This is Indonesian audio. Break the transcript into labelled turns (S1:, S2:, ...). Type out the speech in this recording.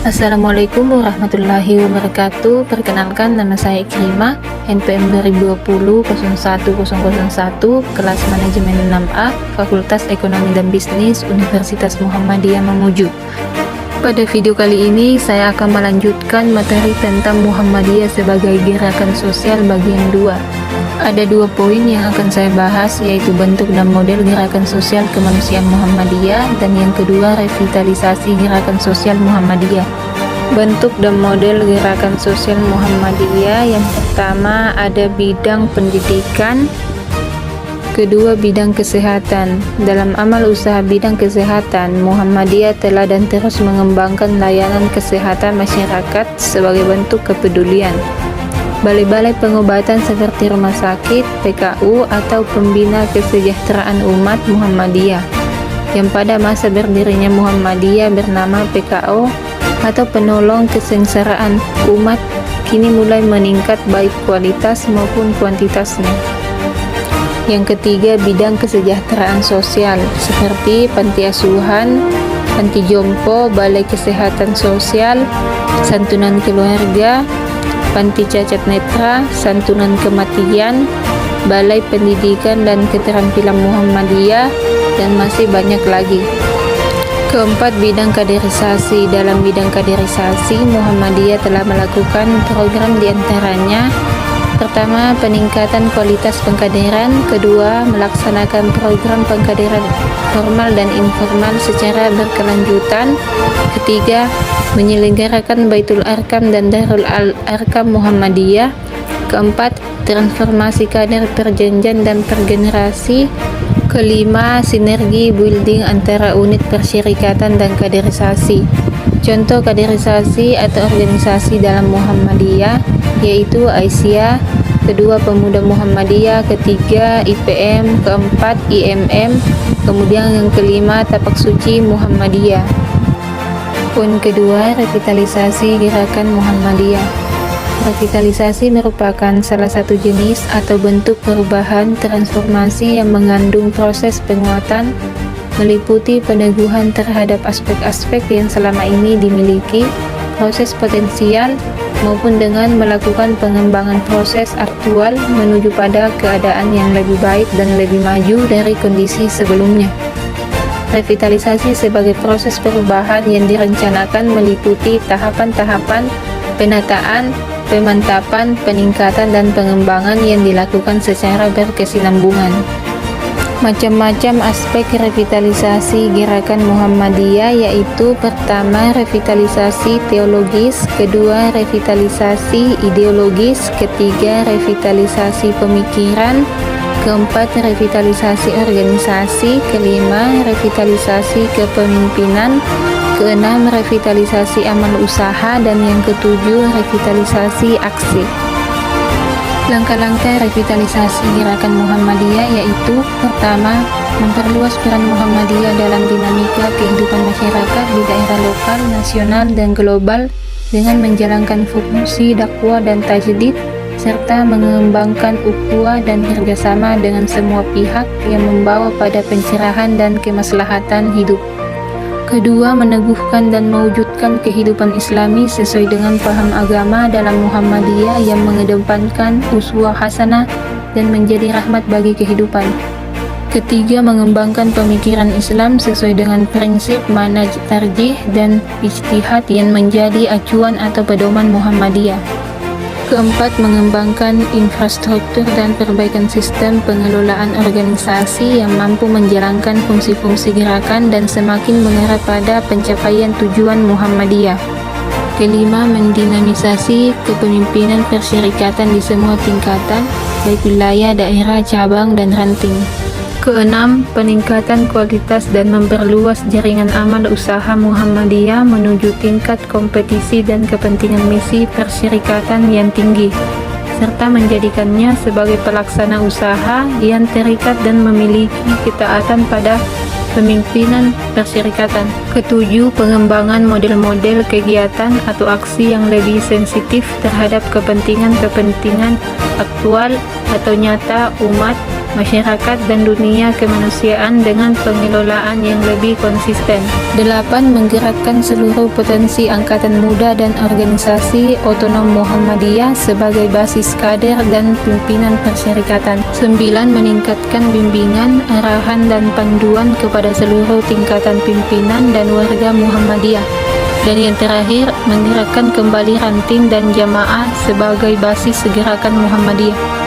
S1: Assalamualaikum warahmatullahi wabarakatuh. Perkenalkan, nama saya Ikrimah, NPM 2020-01001, kelas manajemen 6A, Fakultas Ekonomi dan Bisnis, Universitas Muhammadiyah Mamuju. Pada video kali ini, saya akan melanjutkan materi tentang Muhammadiyah sebagai gerakan sosial bagian 2. Ada 2 poin yang akan saya bahas, yaitu bentuk dan model gerakan sosial kemanusiaan Muhammadiyah, dan yang kedua, revitalisasi gerakan sosial Muhammadiyah. Bentuk dan model gerakan sosial Muhammadiyah: yang pertama ada bidang pendidikan, kedua bidang kesehatan. Dalam amal usaha bidang kesehatan, Muhammadiyah telah dan terus mengembangkan layanan kesehatan masyarakat sebagai bentuk kepedulian. Balai-balai pengobatan seperti rumah sakit, PKU, atau pembina kesejahteraan umat Muhammadiyah yang pada masa berdirinya Muhammadiyah bernama PKO atau penolong kesengsaraan umat, kini mulai meningkat baik kualitas maupun kuantitasnya. Yang ketiga, bidang kesejahteraan sosial seperti panti asuhan, panti jompo, balai kesehatan sosial, santunan keluarga, panti cacat netra, santunan kematian, balai pendidikan dan keterampilan Muhammadiyah, dan masih banyak lagi. Keempat, bidang kaderisasi. Dalam bidang kaderisasi, Muhammadiyah telah melakukan program diantaranya: pertama, peningkatan kualitas pengkaderan; kedua, melaksanakan program pengkaderan formal dan informal secara berkelanjutan; ketiga, menyelenggarakan Baitul Arkam dan Darul Arkam Muhammadiyah; keempat, transformasi kader perjenjang dan pergenerasi; kelima, sinergi building antara unit persyarikatan dan kaderisasi. Contoh kaderisasi atau organisasi dalam Muhammadiyah yaitu Aisyah, kedua Pemuda Muhammadiyah, ketiga IPM, keempat IMM, kemudian yang kelima Tapak Suci Muhammadiyah. Poin kedua, revitalisasi gerakan Muhammadiyah. Revitalisasi merupakan salah satu jenis atau bentuk perubahan transformasi yang mengandung proses penguatan, meliputi peneguhan terhadap aspek-aspek yang selama ini dimiliki, proses potensial, maupun dengan melakukan pengembangan proses aktual menuju pada keadaan yang lebih baik dan lebih maju dari kondisi sebelumnya. Revitalisasi sebagai proses perubahan yang direncanakan meliputi tahapan-tahapan penataan, pemantapan, peningkatan, dan pengembangan yang dilakukan secara berkesinambungan. Macam-macam aspek revitalisasi gerakan Muhammadiyah yaitu: pertama, revitalisasi teologis; kedua, revitalisasi ideologis; ketiga, revitalisasi pemikiran; keempat, revitalisasi organisasi; kelima, revitalisasi kepemimpinan; keenam, revitalisasi amal usaha; dan yang ketujuh, revitalisasi aksi. Langkah-langkah revitalisasi gerakan Muhammadiyah yaitu: pertama, memperluas peran Muhammadiyah dalam dinamika kehidupan masyarakat di daerah lokal, nasional, dan global dengan menjalankan fungsi dakwah dan tajdid, serta mengembangkan ukhuwah dan kerjasama dengan semua pihak yang membawa pada pencerahan dan kemaslahatan hidup. Kedua, meneguhkan dan mewujudkan kehidupan Islami sesuai dengan paham agama dalam Muhammadiyah yang mengedepankan uswah hasanah dan menjadi rahmat bagi kehidupan. Ketiga, mengembangkan pemikiran Islam sesuai dengan prinsip manhaj tarjih dan ijtihad yang menjadi acuan atau pedoman Muhammadiyah. Keempat, mengembangkan infrastruktur dan perbaikan sistem pengelolaan organisasi yang mampu menjalankan fungsi-fungsi gerakan dan semakin mengarah pada pencapaian tujuan Muhammadiyah. Kelima, mendinamisasi kepemimpinan persyarikatan di semua tingkatan, baik wilayah, daerah, cabang, dan ranting. Keenam, peningkatan kualitas dan memperluas jaringan amal usaha Muhammadiyah menuju tingkat kompetisi dan kepentingan misi persyarikatan yang tinggi, serta menjadikannya sebagai pelaksana usaha yang terikat dan memiliki ketaatan pada pemimpinan persyarikatan. Ketujuh, pengembangan model-model kegiatan atau aksi yang lebih sensitif terhadap kepentingan-kepentingan aktual atau nyata umat masyarakat, dan dunia kemanusiaan dengan pengelolaan yang lebih konsisten. 8. Menggerakkan seluruh potensi angkatan muda dan organisasi otonom Muhammadiyah sebagai basis kader dan pimpinan persyarikatan. 9. Meningkatkan bimbingan, arahan, dan panduan kepada seluruh tingkatan pimpinan dan warga Muhammadiyah. Dan yang terakhir, menggerakkan kembali ranting dan jamaah sebagai basis gerakan Muhammadiyah.